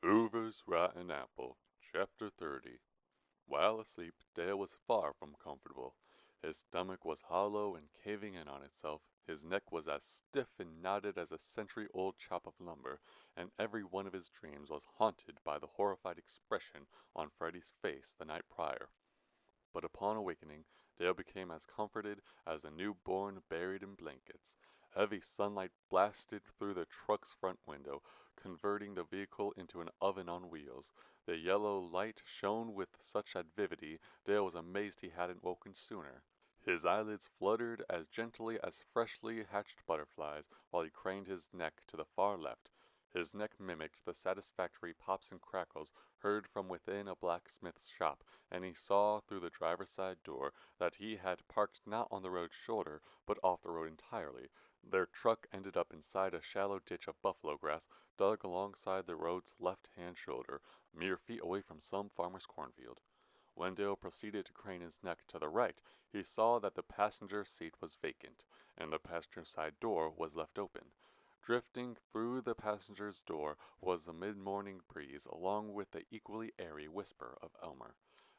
Hoover's Rotten Apple, Chapter 30. While asleep, Dale was far from comfortable. His stomach was hollow and caving in on itself, his neck was as stiff and knotted as a century-old chop of lumber, and every one of his dreams was haunted by the horrified expression on Freddy's face the night prior. But upon awakening, Dale became as comforted as a newborn buried in blankets. Heavy sunlight blasted through the truck's front window, converting the vehicle into an oven on wheels. The yellow light shone with such avidity, Dale was amazed he hadn't woken sooner. His eyelids fluttered as gently as freshly hatched butterflies, while he craned his neck to the far left. His neck mimicked the satisfactory pops and crackles heard from within a blacksmith's shop, and he saw through the driver's side door that he had parked not on the road's shoulder, but off the road entirely. Their truck ended up inside a shallow ditch of buffalo grass dug alongside the road's left-hand shoulder, mere feet away from some farmer's cornfield. When Dale proceeded to crane his neck to the right, he saw that the passenger seat was vacant, and the passenger side door was left open. Drifting through the passenger's door was the mid-morning breeze, along with the equally airy whisper of Elmer.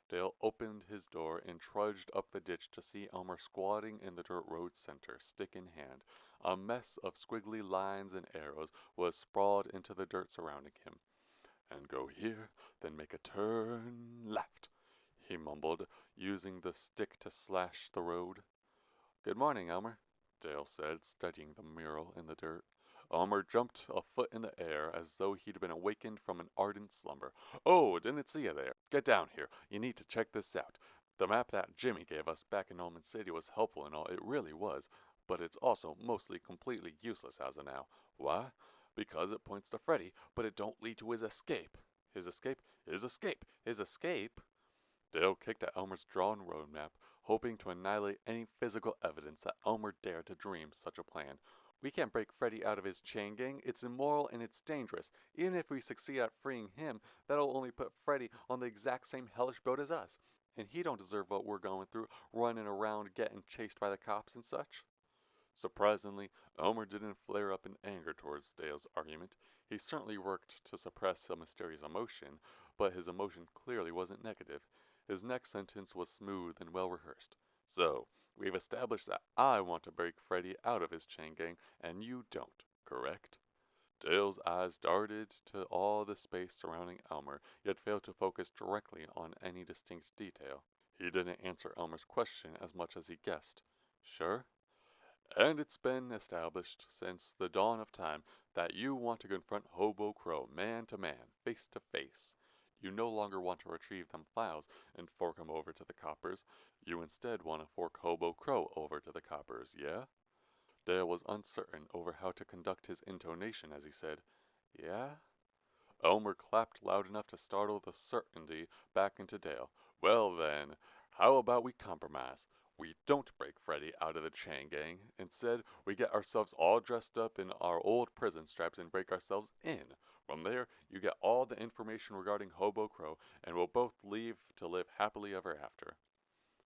Dale opened his door and trudged up the ditch to see Elmer squatting in the dirt road center, stick in hand. A mess of squiggly lines and arrows was sprawled into the dirt surrounding him. "And go here, then make a turn left," he mumbled, using the stick to slash the road. "Good morning, Elmer," Dale said, studying the mural in the dirt. Elmer jumped a foot in the air as though he'd been awakened from an ardent slumber. "Oh, didn't see you there. Get down here. You need to check this out. The map that Jimmy gave us back in Omen City was helpful and all, it really was, but it's also mostly completely useless as of now. Why? Because it points to Freddy, but it don't lead to his escape. His escape? His escape? His escape?" Dale kicked at Elmer's drawn road map, hoping to annihilate any physical evidence that Elmer dared to dream such a plan. "We can't break Freddy out of his chain gang. It's immoral and it's dangerous. Even if we succeed at freeing him, that'll only put Freddy on the exact same hellish boat as us. And he don't deserve what we're going through, running around getting chased by the cops and such." Surprisingly, Elmer didn't flare up in anger towards Dale's argument. He certainly worked to suppress a mysterious emotion, but his emotion clearly wasn't negative. His next sentence was smooth and well rehearsed. "So, we've established that I want to break Freddy out of his chain gang, and you don't, correct?" Dale's eyes darted to all the space surrounding Elmer, yet failed to focus directly on any distinct detail. He didn't answer Elmer's question as much as he guessed. "Sure?" "And it's been established since the dawn of time that you want to confront Hobo Crow man to man, face to face. You no longer want to retrieve them files and fork 'em over to the coppers. You instead want to fork Hobo Crow over to the coppers, yeah?" Dale was uncertain over how to conduct his intonation as he said, "Yeah?" Elmer clapped loud enough to startle the certainty back into Dale. "Well then, how about we compromise? We don't break Freddy out of the chain gang. Instead, we get ourselves all dressed up in our old prison stripes and break ourselves in. From there, you get all the information regarding Hobo Crow, and we'll both leave to live happily ever after."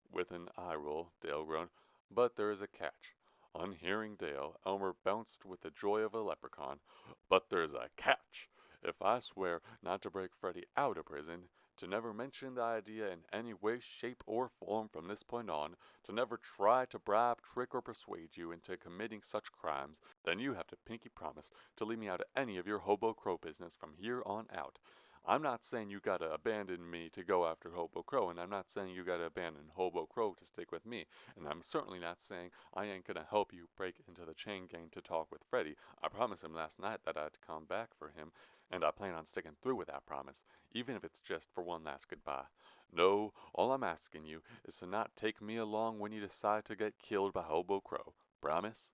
With an eye roll, Dale groaned, "But there is a catch." On hearing Dale, Elmer bounced with the joy of a leprechaun. "But there's a catch! If I swear not to break Freddy out of prison, to never mention the idea in any way, shape, or form from this point on, to never try to bribe, trick, or persuade you into committing such crimes, then you have to pinky promise to leave me out of any of your Hobo Crow business from here on out. I'm not saying you gotta abandon me to go after Hobo Crow, and I'm not saying you gotta abandon Hobo Crow to stick with me, and I'm certainly not saying I ain't gonna help you break into the chain gang to talk with Freddy. I promised him last night that I'd come back for him, and I plan on sticking through with that promise, even if it's just for one last goodbye. No, all I'm asking you is to not take me along when you decide to get killed by Hobo Crow. Promise?"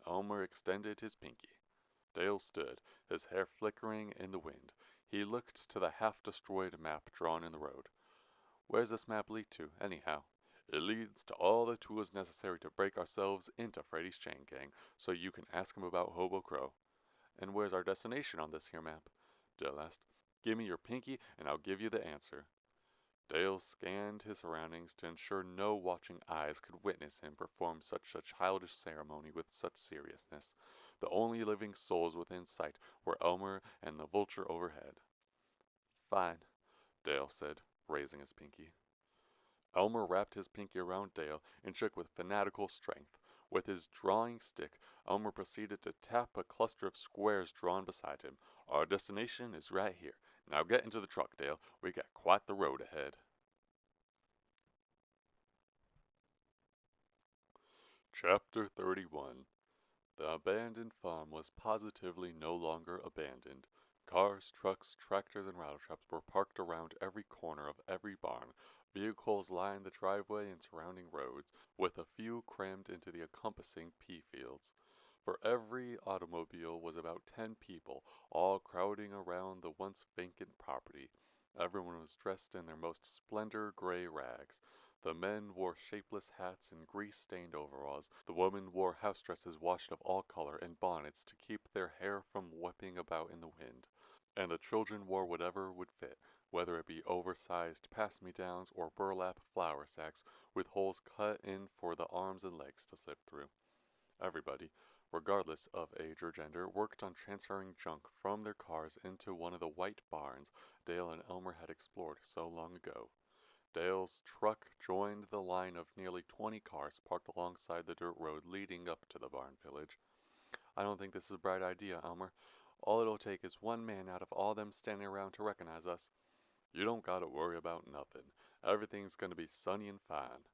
Elmer extended his pinky. Dale stood, his hair flickering in the wind. He looked to the half-destroyed map drawn in the road. "Where's this map lead to, anyhow?" "It leads to all the tools necessary to break ourselves into Freddy's chain gang, so you can ask him about Hobo Crow." "And where's our destination on this here map?" Dale asked. "Give me your pinky, and I'll give you the answer." Dale scanned his surroundings to ensure no watching eyes could witness him perform such a childish ceremony with such seriousness. The only living souls within sight were Elmer and the vulture overhead. Fine, Dale said, raising his pinky. Elmer wrapped his pinky around Dale and shook with fanatical strength. With his drawing stick, Elmer proceeded to tap a cluster of squares drawn beside him. Our destination is right here. Now get into the truck, Dale. We got quite the road ahead. Chapter 31. The abandoned farm was positively no longer abandoned. Cars, trucks, tractors, and rattle traps were parked around every corner of every barn. Vehicles lined the driveway and surrounding roads, with a few crammed into the encompassing pea fields. For every automobile was about 10 people, all crowding around the once vacant property. Everyone was dressed in their most splendor gray rags. The men wore shapeless hats and grease-stained overalls. The women wore house dresses washed of all color and bonnets to keep their hair from whipping about in the wind. And the children wore whatever would fit, whether it be oversized pass-me-downs or burlap flour sacks with holes cut in for the arms and legs to slip through. Everybody, regardless of age or gender, worked on transferring junk from their cars into one of the white barns Dale and Elmer had explored so long ago. Dale's truck joined the line of nearly 20 cars parked alongside the dirt road leading up to the barn village. I don't think this is a bright idea, Elmer. All it'll take is one man out of all them standing around to recognize us. You don't gotta worry about nothing. Everything's gonna be sunny and fine.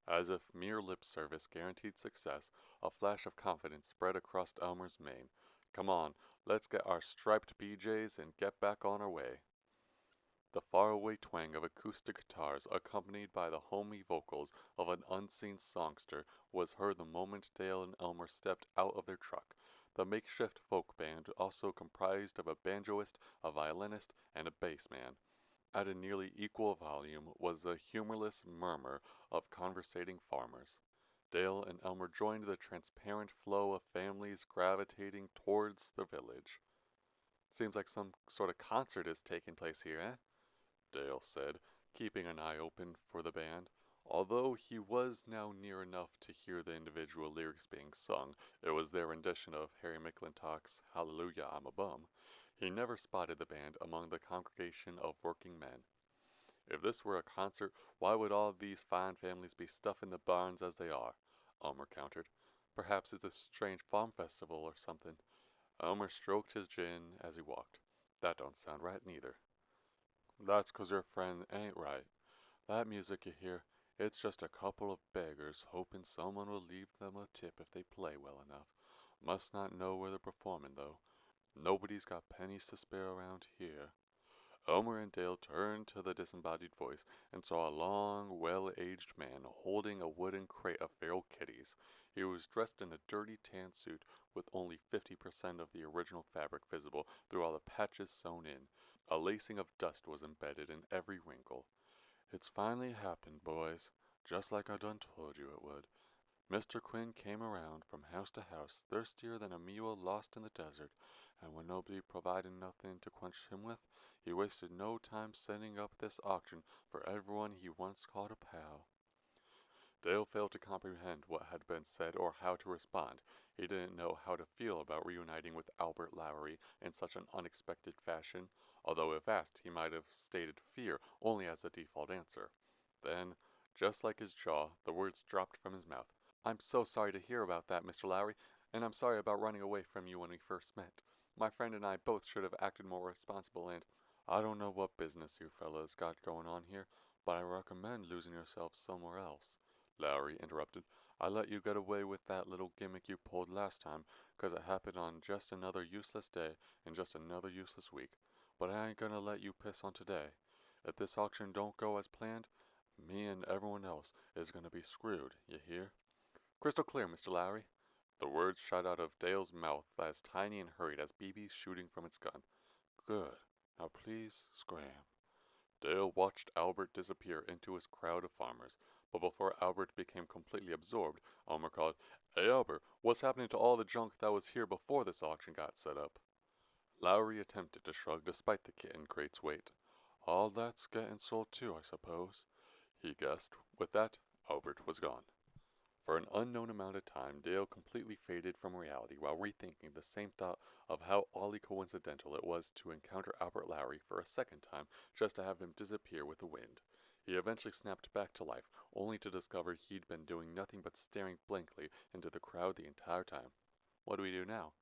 As if mere lip service guaranteed success, a flash of confidence spread across Elmer's mane. Come on, let's get our striped BJs and get back on our way. The faraway twang of acoustic guitars, accompanied by the homey vocals of an unseen songster, was heard the moment Dale and Elmer stepped out of their truck. The makeshift folk band also comprised of a banjoist, a violinist, and a bass man. At a nearly equal volume was the humorless murmur of conversating farmers. Dale and Elmer joined the transparent flow of families gravitating towards the village. Seems like some sort of concert is taking place here, eh? Dale said, keeping an eye open for the band. Although he was now near enough to hear the individual lyrics being sung, it was their rendition of Harry McClintock's Hallelujah, I'm a Bum. He never spotted the band among the congregation of working men. If this were a concert, why would all these fine families be stuffing the barns as they are? Elmer countered. Perhaps it's a strange farm festival or something. Elmer stroked his chin as he walked. That don't sound right neither. That's 'cause your friend ain't right. That music you hear, it's just a couple of beggars hoping someone will leave them a tip if they play well enough. Must not know where they're performing, though. Nobody's got pennies to spare around here. Elmer and Dale turned to the disembodied voice and saw a long, well-aged man holding a wooden crate of feral kitties. He was dressed in a dirty tan suit with only 50% of the original fabric visible through all the patches sewn in. A lacing of dust was embedded in every wrinkle. It's finally happened, boys, just like I done told you it would. Mr. Quinn came around from house to house, thirstier than a mule lost in the desert, and when nobody provided nothing to quench him with, he wasted no time setting up this auction for everyone he once called a pal. Dale failed to comprehend what had been said or how to respond. He didn't know how to feel about reuniting with Albert Lowry in such an unexpected fashion, although if asked he might have stated fear only as a default answer. Then, just like his jaw, the words dropped from his mouth. I'm so sorry to hear about that, Mr. Lowry, and I'm sorry about running away from you when we first met. My friend and I both should have acted more responsible and I don't know what business you fellas got going on here, but I recommend losing yourselves somewhere else. Lowry interrupted. I let you get away with that little gimmick you pulled last time, 'cause it happened on just another useless day and just another useless week. But I ain't gonna let you piss on today. If this auction don't go as planned, me and everyone else is gonna be screwed, you hear? Crystal clear, Mr. Lowry. The words shot out of Dale's mouth as tiny and hurried as BBs shooting from its gun. Good. Now please scram. Dale watched Albert disappear into his crowd of farmers, but before Albert became completely absorbed, Elmer called, Hey Albert, what's happening to all the junk that was here before this auction got set up? Lowry attempted to shrug despite the kitten crate's weight. All that's getting sold too, I suppose, he guessed. With that, Albert was gone. For an unknown amount of time, Dale completely faded from reality while rethinking the same thought of how oddly coincidental it was to encounter Albert Lowry for a second time just to have him disappear with the wind. He eventually snapped back to life, only to discover he'd been doing nothing but staring blankly into the crowd the entire time. "What do we do now?"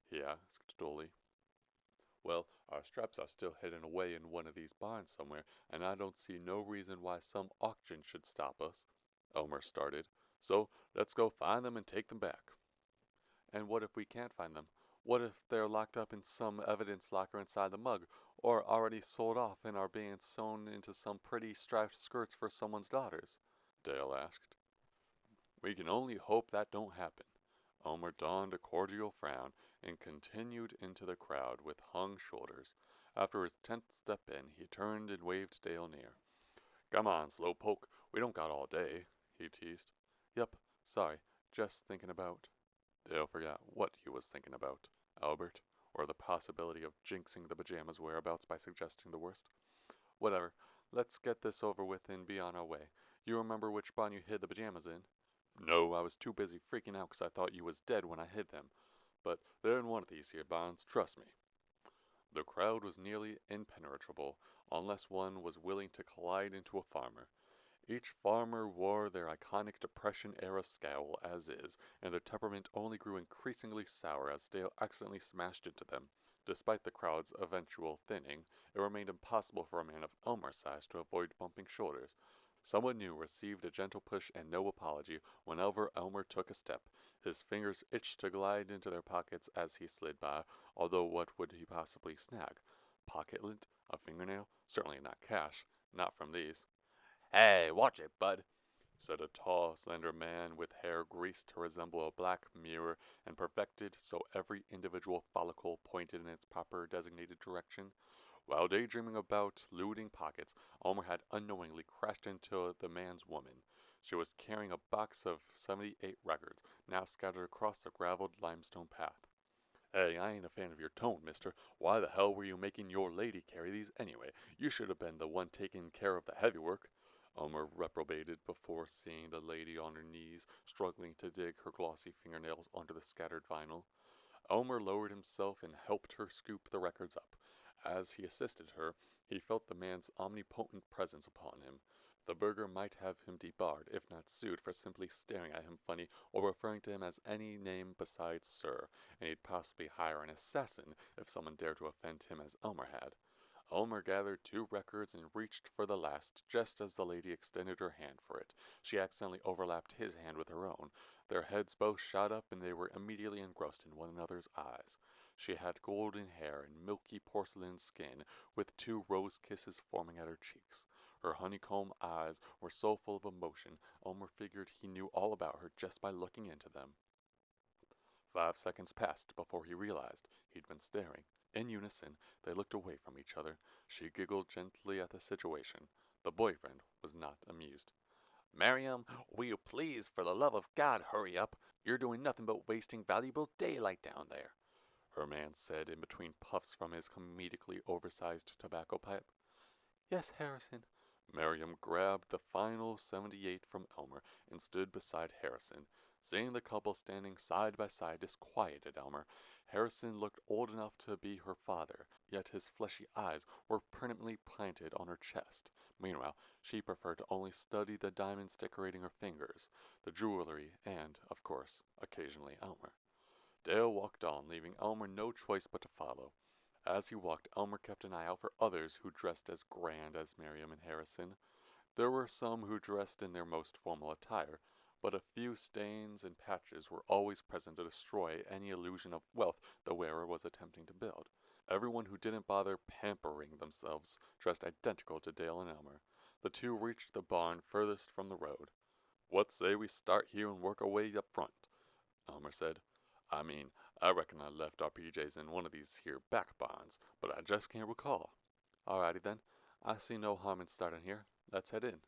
he asked dully. "Well, our straps are still hidden away in one of these barns somewhere, and I don't see no reason why some auction should stop us," Elmer started. "So, let's go find them and take them back." "And what if we can't find them? What if they're locked up in some evidence locker inside the mug, or already sold off and are being sewn into some pretty striped skirts for someone's daughters?" Dale asked. "We can only hope that don't happen." Elmer donned a cordial frown and continued into the crowd with hung shoulders. After his 10th step in, he turned and waved Dale near. "Come on, slowpoke, we don't got all day," he teased. "Yup, sorry, just thinking about—" Dale forgot what he was thinking about. Albert, or the possibility of jinxing the pajamas' whereabouts by suggesting the worst. "Whatever, let's get this over with and be on our way. You remember which barn you hid the pajamas in?" "No, I was too busy freaking out 'cause I thought you was dead when I hid them. But they're in one of these here barns, trust me." The crowd was nearly impenetrable, unless one was willing to collide into a farmer. Each farmer wore their iconic Depression-era scowl as is, and their temperament only grew increasingly sour as Dale accidentally smashed into them. Despite the crowd's eventual thinning, it remained impossible for a man of Elmer's size to avoid bumping shoulders. Someone new received a gentle push and no apology whenever Elmer took a step. His fingers itched to glide into their pockets as he slid by, although what would he possibly snag? Pocket lint? A fingernail? Certainly not cash. Not from these. "Hey, watch it, bud," said a tall, slender man with hair greased to resemble a black mirror and perfected so every individual follicle pointed in its proper designated direction. While daydreaming about looting pockets, Elmer had unknowingly crashed into the man's woman. She was carrying a box of 78 records, now scattered across the graveled limestone path. "Hey, I ain't a fan of your tone, mister. Why the hell were you making your lady carry these anyway? You should have been the one taking care of the heavy work," Elmer reprobated before seeing the lady on her knees, struggling to dig her glossy fingernails onto the scattered vinyl. Elmer lowered himself and helped her scoop the records up. As he assisted her, he felt the man's omnipotent presence upon him. The burger might have him debarred, if not sued, for simply staring at him funny or referring to him as any name besides Sir, and he'd possibly hire an assassin if someone dared to offend him as Elmer had. Elmer gathered 2 records and reached for the last, just as the lady extended her hand for it. She accidentally overlapped his hand with her own. Their heads both shot up and they were immediately engrossed in one another's eyes. She had golden hair and milky porcelain skin, with 2 rose kisses forming at her cheeks. Her honeycomb eyes were so full of emotion, Elmer figured he knew all about her just by looking into them. 5 seconds passed before he realized he'd been staring. In unison, they looked away from each other. She giggled gently at the situation. The boyfriend was not amused. "Miriam, will you please, for the love of God, hurry up? You're doing nothing but wasting valuable daylight down there," her man said in between puffs from his comedically oversized tobacco pipe. "Yes, Harrison." Miriam grabbed the final 78 from Elmer and stood beside Harrison. Seeing the couple standing side by side disquieted Elmer. Harrison looked old enough to be her father, yet his fleshy eyes were permanently planted on her chest. Meanwhile, she preferred to only study the diamonds decorating her fingers, the jewelry, and, of course, occasionally Elmer. Dale walked on, leaving Elmer no choice but to follow. As he walked, Elmer kept an eye out for others who dressed as grand as Miriam and Harrison. There were some who dressed in their most formal attire, but a few stains and patches were always present to destroy any illusion of wealth the wearer was attempting to build. Everyone who didn't bother pampering themselves dressed identical to Dale and Elmer. The 2 reached the barn furthest from the road. "What say we start here and work our way up front?" Elmer said. I reckon I left our PJs in one of these here back barns, but I just can't recall." "Alrighty then. I see no harm in starting here. Let's head in."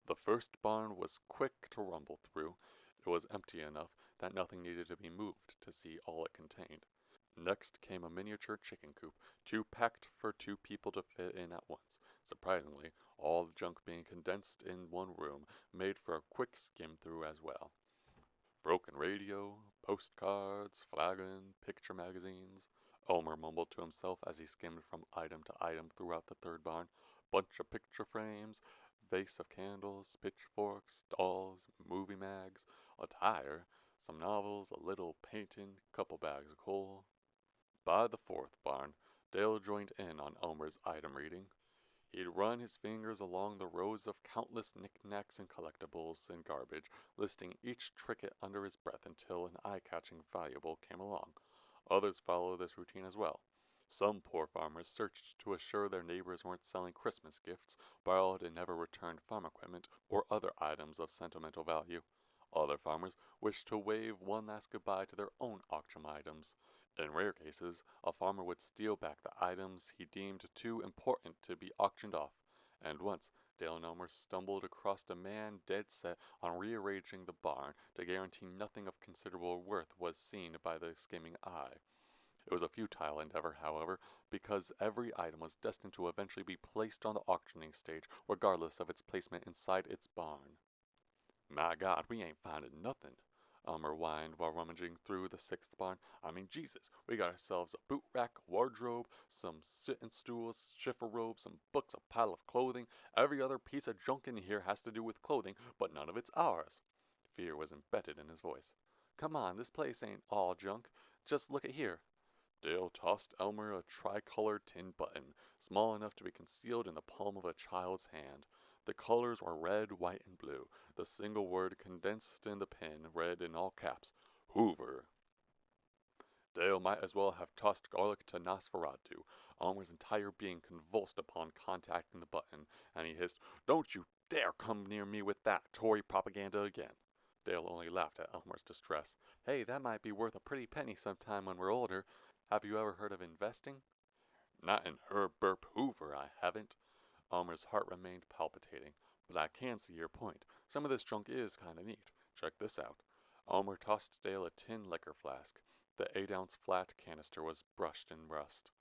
The first barn was quick to rumble through. It was empty enough that nothing needed to be moved to see all it contained. Next came a miniature chicken coop, too packed for 2 people to fit in at once. Surprisingly, all the junk being condensed in one room made for a quick skim through as well. broken radio, postcards, flagon, picture magazines. Elmer mumbled to himself as he skimmed from item to item throughout the third barn. Bunch of picture frames, vase of candles, pitchforks, dolls, movie mags, a tire, some novels, a little painting, couple bags of coal. By the fourth barn, Dale joined in on Elmer's item reading. He'd run his fingers along the rows of countless knickknacks and collectibles and garbage, listing each trinket under his breath until an eye-catching valuable came along. Others followed this routine as well. Some poor farmers searched to assure their neighbors weren't selling Christmas gifts, borrowed and never returned farm equipment, or other items of sentimental value. Other farmers wished to wave one last goodbye to their own auction items. In rare cases, a farmer would steal back the items he deemed too important to be auctioned off, and once Dale and Elmer stumbled across a man dead set on rearranging the barn to guarantee nothing of considerable worth was seen by the skimming eye. It was a futile endeavor, however, because every item was destined to eventually be placed on the auctioning stage, regardless of its placement inside its barn. "My God, we ain't finding nothing," Elmer whined while rummaging through the sixth barn. "I mean, Jesus, we got ourselves a boot rack, a wardrobe, some sitting stools, shiffer robes, some books, a pile of clothing. Every other piece of junk in here has to do with clothing, but none of it's ours." Fear was embedded in his voice. "Come on, this place ain't all junk. Just look at here." Dale tossed Elmer a tricolored tin button, small enough to be concealed in the palm of a child's hand. The colors were red, white, and blue. The single word condensed in the pen read in all caps, "Hoover." Dale might as well have tossed garlic to Nosferatu. Elmer's entire being convulsed upon contacting the button, and he hissed, "Don't you dare come near me with that Tory propaganda again." Dale only laughed at Elmer's distress. "Hey, that might be worth a pretty penny sometime when we're older. Have you ever heard of investing?" "Not in Herb Burp Hoover, I haven't." Elmer's heart remained palpitating. "But I can see your point. Some of this junk is kinda neat. Check this out." Elmer tossed Dale a tin liquor flask. The 8-ounce flat canister was brushed in rust.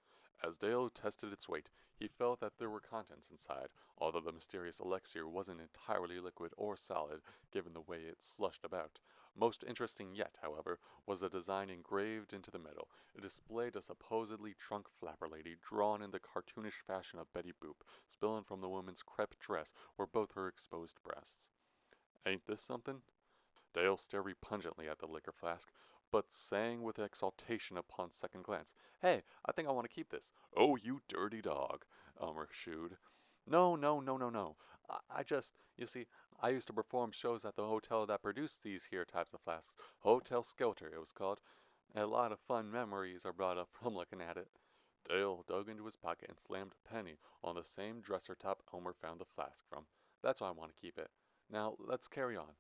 As Dale tested its weight, he felt that there were contents inside, although the mysterious elixir wasn't entirely liquid or solid, given the way it slushed about. Most interesting yet, however, was the design engraved into the metal. It displayed a supposedly drunk flapper lady drawn in the cartoonish fashion of Betty Boop, spilling from the woman's crepe dress were both her exposed breasts. "Ain't this something?" Dale stared repugnantly at the liquor flask, but sang with exultation upon second glance, "Hey, I think I want to keep this." "Oh, you dirty dog," Elmer shooed. "No, no, no, no, no. You see, I used to perform shows at the hotel that produced these here types of flasks. Hotel Skelter, it was called. A lot of fun memories are brought up from looking at it." Dale dug into his pocket and slammed a penny on the same dresser top Elmer found the flask from. "That's why I want to keep it. Now, let's carry on."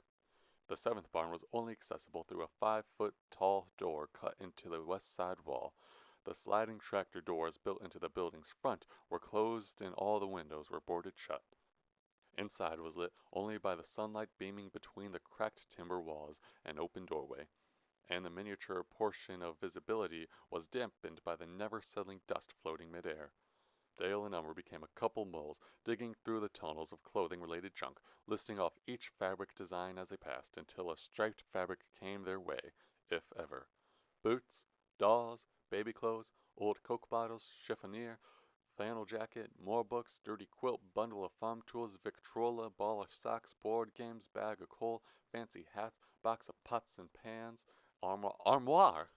The seventh barn was only accessible through a 5-foot-tall door cut into the west side wall. The sliding tractor doors built into the building's front were closed and all the windows were boarded shut. Inside was lit only by the sunlight beaming between the cracked timber walls and open doorway, and the miniature portion of visibility was dampened by the never-settling dust floating midair. Dale and Elmer became a couple moles, digging through the tunnels of clothing-related junk, listing off each fabric design as they passed, until a striped fabric came their way, if ever. Boots, dolls, baby clothes, old Coke bottles, chiffonier, flannel jacket, more books, dirty quilt, bundle of farm tools, Victrola, ball of socks, board games, bag of coal, fancy hats, box of pots and pans, armoire!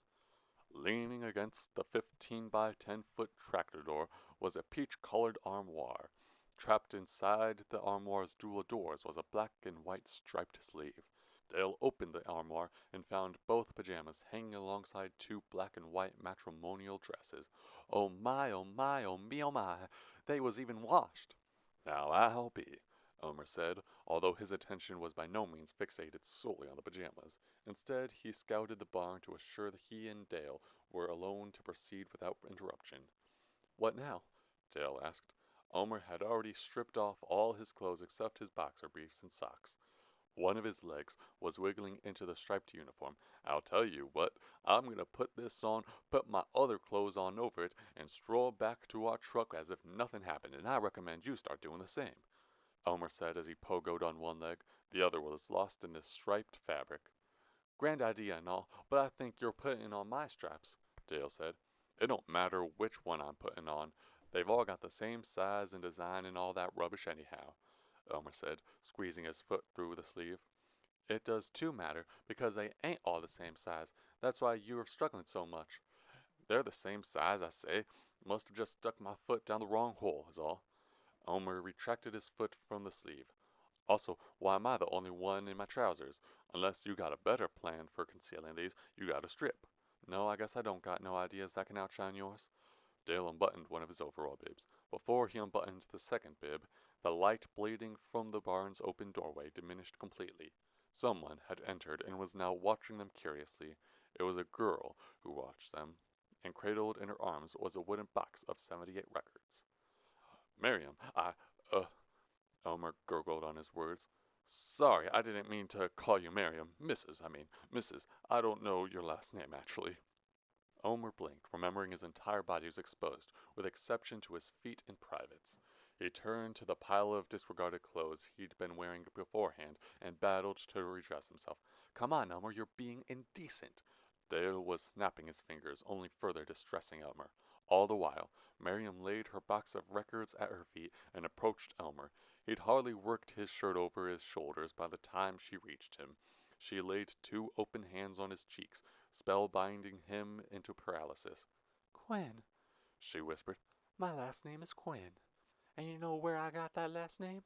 Leaning against the 15-by-10-foot tractor door was a peach-colored armoire. Trapped inside the armoire's dual doors was a black and white striped sleeve. Dale opened the armoire and found both pajamas hanging alongside two black and white matrimonial dresses. "Oh my, oh my, oh me, oh my, they was even washed." "Now I'll be," Elmer said, although his attention was by no means fixated solely on the pajamas. Instead, he scouted the barn to assure that he and Dale were alone to proceed without interruption. "What now?" Dale asked. Elmer had already stripped off all his clothes except his boxer briefs and socks. One of his legs was wiggling into the striped uniform. "I'll tell you what, I'm going to put this on, put my other clothes on over it, and stroll back to our truck as if nothing happened, and I recommend you start doing the same," Elmer said as he pogoed on one leg. The other was lost in the striped fabric. Grand idea and all, but I think you're putting on my straps, Dale said. It don't matter which one I'm putting on. They've all got the same size and design and all that rubbish anyhow, Elmer said, squeezing his foot through the sleeve. It does too matter, because they ain't all the same size. That's why you're struggling so much. They're the same size, I say. Must have just stuck my foot down the wrong hole, is all. Elmer retracted his foot from the sleeve. Also, why am I the only one in my trousers? Unless you got a better plan for concealing these, you got a strip. No, I guess I don't got no ideas that can outshine yours. Dale unbuttoned one of his overall bibs. Before he unbuttoned the second bib, the light bleeding from the barn's open doorway diminished completely. Someone had entered and was now watching them curiously. It was a girl who watched them, and cradled in her arms was a wooden box of 78 records. Miriam, Elmer gurgled on his words. Sorry, I didn't mean to call you Miriam. Mrs. I don't know your last name, actually. Elmer blinked, remembering his entire body was exposed, with exception to his feet and privates. He turned to the pile of disregarded clothes he'd been wearing beforehand and battled to redress himself. Come on, Elmer, you're being indecent. Dale was snapping his fingers, only further distressing Elmer. All the while, Miriam laid her box of records at her feet and approached Elmer. He'd hardly worked his shirt over his shoulders by the time she reached him. She laid two open hands on his cheeks, spellbinding him into paralysis. Quinn, she whispered. My last name is Quinn. And you know where I got that last name?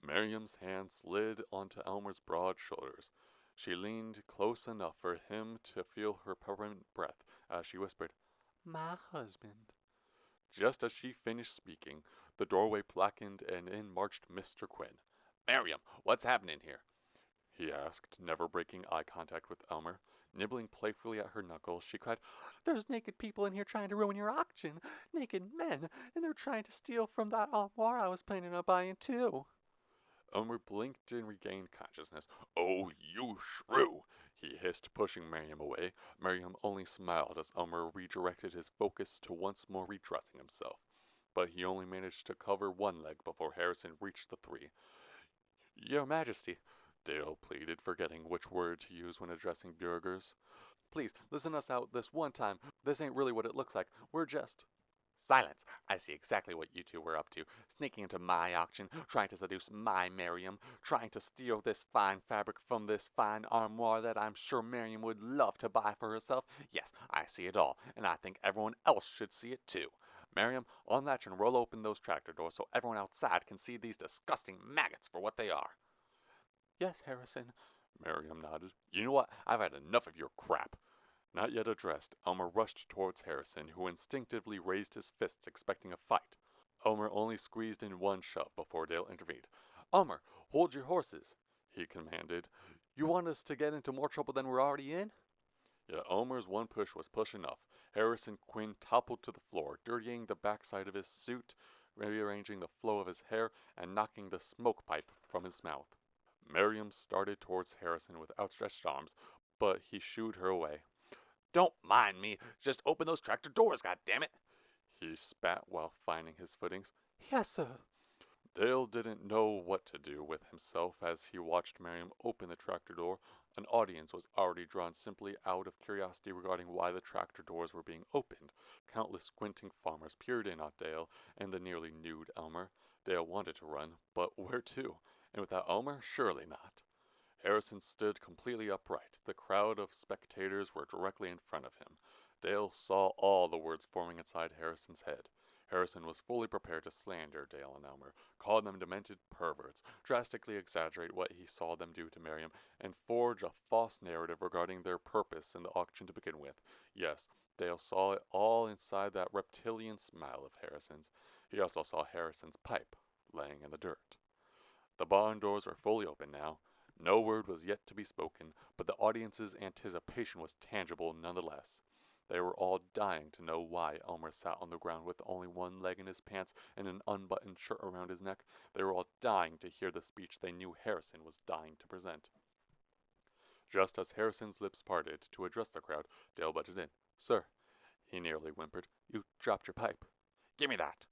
Miriam's hand slid onto Elmer's broad shoulders. She leaned close enough for him to feel her peppermint breath as she whispered, My husband. Just as she finished speaking, the doorway blackened and in marched Mr. Quinn. Miriam, what's happening here? He asked, never breaking eye contact with Elmer. Nibbling playfully at her knuckles, she cried, There's naked people in here trying to ruin your auction. Naked men, and they're trying to steal from that armoire I was planning on buying too. Elmer blinked and regained consciousness. Oh, you shrew! He hissed, pushing Miriam away. Miriam only smiled as Elmer redirected his focus to once more redressing himself. But he only managed to cover one leg before Harrison reached the three. Your Majesty, Dale pleaded, forgetting which word to use when addressing burghers. Please, listen us out this one time. This ain't really what it looks like. We're just... Silence! I see exactly what you two were up to. Sneaking into my auction, trying to seduce my Miriam, trying to steal this fine fabric from this fine armoire that I'm sure Miriam would love to buy for herself. Yes, I see it all, and I think everyone else should see it too. Miriam, unlatch and roll open those tractor doors so everyone outside can see these disgusting maggots for what they are. Yes, Harrison, Miriam nodded. You know what? I've had enough of your crap. Not yet addressed, Elmer rushed towards Harrison, who instinctively raised his fists, expecting a fight. Elmer only squeezed in one shove before Dale intervened. Elmer, hold your horses, he commanded. You want us to get into more trouble than we're already in? Yeah, Elmer's one push was push enough. Harrison Quinn toppled to the floor, dirtying the backside of his suit, rearranging the flow of his hair, and knocking the smoke pipe from his mouth. Miriam started towards Harrison with outstretched arms, but he shooed her away. Don't mind me. Just open those tractor doors, goddammit! He spat while finding his footings. Yes, sir. Dale didn't know what to do with himself as he watched Miriam open the tractor door. An audience was already drawn simply out of curiosity regarding why the tractor doors were being opened. Countless squinting farmers peered in at Dale and the nearly nude Elmer. Dale wanted to run, but where to? And without Elmer, surely not. Harrison stood completely upright. The crowd of spectators were directly in front of him. Dale saw all the words forming inside Harrison's head. Harrison was fully prepared to slander Dale and Elmer, call them demented perverts, drastically exaggerate what he saw them do to Miriam, and forge a false narrative regarding their purpose in the auction to begin with. Yes, Dale saw it all inside that reptilian smile of Harrison's. He also saw Harrison's pipe laying in the dirt. The barn doors were fully open now. No word was yet to be spoken, but the audience's anticipation was tangible nonetheless. They were all dying to know why Elmer sat on the ground with only one leg in his pants and an unbuttoned shirt around his neck. They were all dying to hear the speech they knew Harrison was dying to present. Just as Harrison's lips parted to address the crowd, Dale butted in. Sir, he nearly whimpered, you dropped your pipe. Give me that.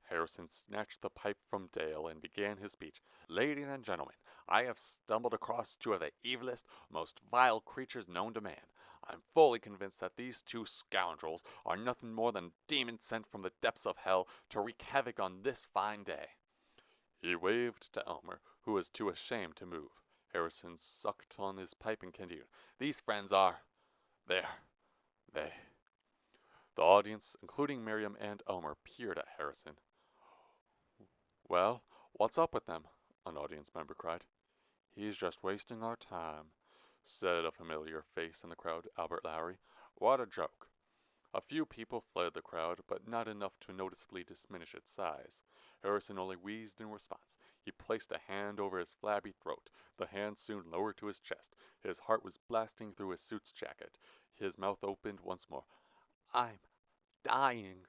Harrison snatched the pipe from Dale and began his speech. Ladies and gentlemen, I have stumbled across two of the evilest, most vile creatures known to man. I'm fully convinced that these two scoundrels are nothing more than demons sent from the depths of hell to wreak havoc on this fine day." He waved to Elmer, who was too ashamed to move. Harrison sucked on his pipe and continued, "These friends are... they..." The audience, including Miriam and Elmer, peered at Harrison. "Well, what's up with them?" an audience member cried. "He's just wasting our time," said a familiar face in the crowd, Albert Lowry. "What a joke." A few people fled the crowd, but not enough to noticeably diminish its size. Harrison only wheezed in response. He placed a hand over his flabby throat. The hand soon lowered to his chest. His heart was blasting through his suit's jacket. His mouth opened once more. "I'm dying."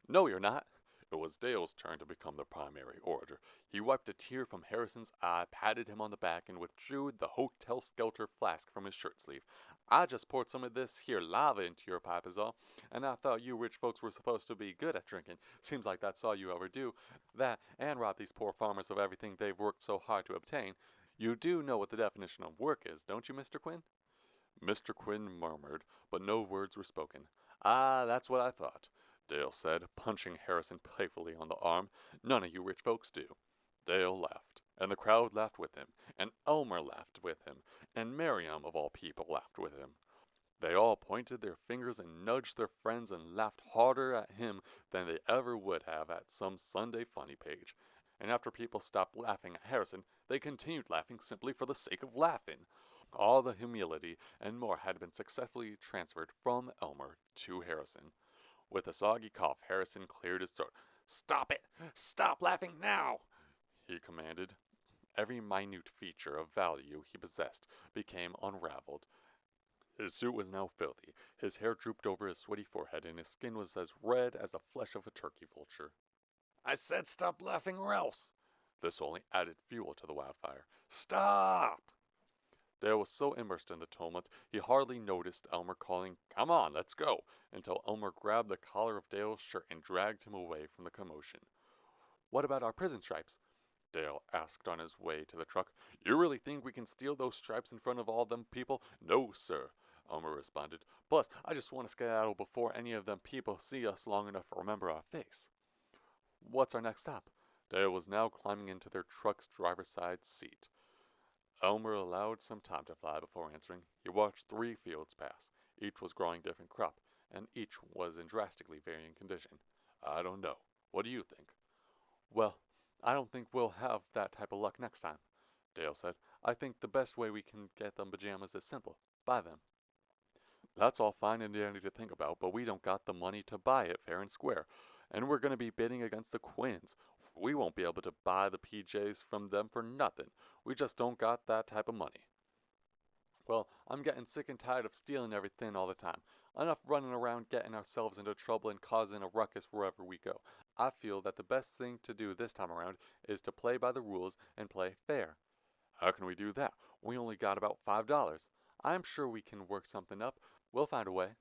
"No, you're not." It was Dale's turn to become the primary orator. He wiped a tear from Harrison's eye, patted him on the back, and withdrew the Hotel Skelter flask from his shirt sleeve. "I just poured some of this here lava into your pipe is all, and I thought you rich folks were supposed to be good at drinking. Seems like that's all you ever do. That, and rob these poor farmers of everything they've worked so hard to obtain. You do know what the definition of work is, don't you, Mr. Quinn?" Mr. Quinn murmured, but no words were spoken. "Ah, that's what I thought," Dale said, punching Harrison playfully on the arm. "None of you rich folks do." Dale laughed, and the crowd laughed with him, and Elmer laughed with him, and Miriam, of all people, laughed with him. They all pointed their fingers and nudged their friends and laughed harder at him than they ever would have at some Sunday funny page. And after people stopped laughing at Harrison, they continued laughing simply for the sake of laughing. All the humility and more had been successfully transferred from Elmer to Harrison. With a soggy cough, Harrison cleared his throat. "Stop it! Stop laughing now!" he commanded. Every minute feature of value he possessed became unraveled. His suit was now filthy, his hair drooped over his sweaty forehead, and his skin was as red as the flesh of a turkey vulture. "I said stop laughing or else!" This only added fuel to the wildfire. "Stop!" Dale was so immersed in the tumult, he hardly noticed Elmer calling, "Come on, let's go," until Elmer grabbed the collar of Dale's shirt and dragged him away from the commotion. "What about our prison stripes?" Dale asked on his way to the truck. "You really think we can steal those stripes in front of all them people?" "No, sir," Elmer responded. "Plus, I just want to skedaddle before any of them people see us long enough to remember our face." "What's our next stop?" Dale was now climbing into their truck's driver's side seat. Elmer allowed some time to fly before answering. He watched 3 fields pass. Each was growing different crop, and each was in drastically varying condition. "I don't know. What do you think?" "Well, I don't think we'll have that type of luck next time," Dale said. "I think the best way we can get them pajamas is simple. Buy them." "That's all fine and dandy to think about, but we don't got the money to buy it fair and square. And we're going to be bidding against the Quinns. We won't be able to buy the PJs from them for nothing. We just don't got that type of money." "Well, I'm getting sick and tired of stealing everything all the time. Enough running around getting ourselves into trouble and causing a ruckus wherever we go. I feel that the best thing to do this time around is to play by the rules and play fair." "How can we do that? We only got about $5. I'm sure we can work something up. We'll find a way."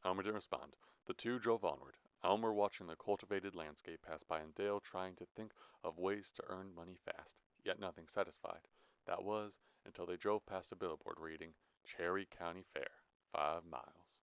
Elmer didn't respond. The two drove onward, Elmer watching the cultivated landscape pass by and Dale trying to think of ways to earn money fast, yet nothing satisfied. That was until they drove past a billboard reading, "Cherry County Fair, 5 miles."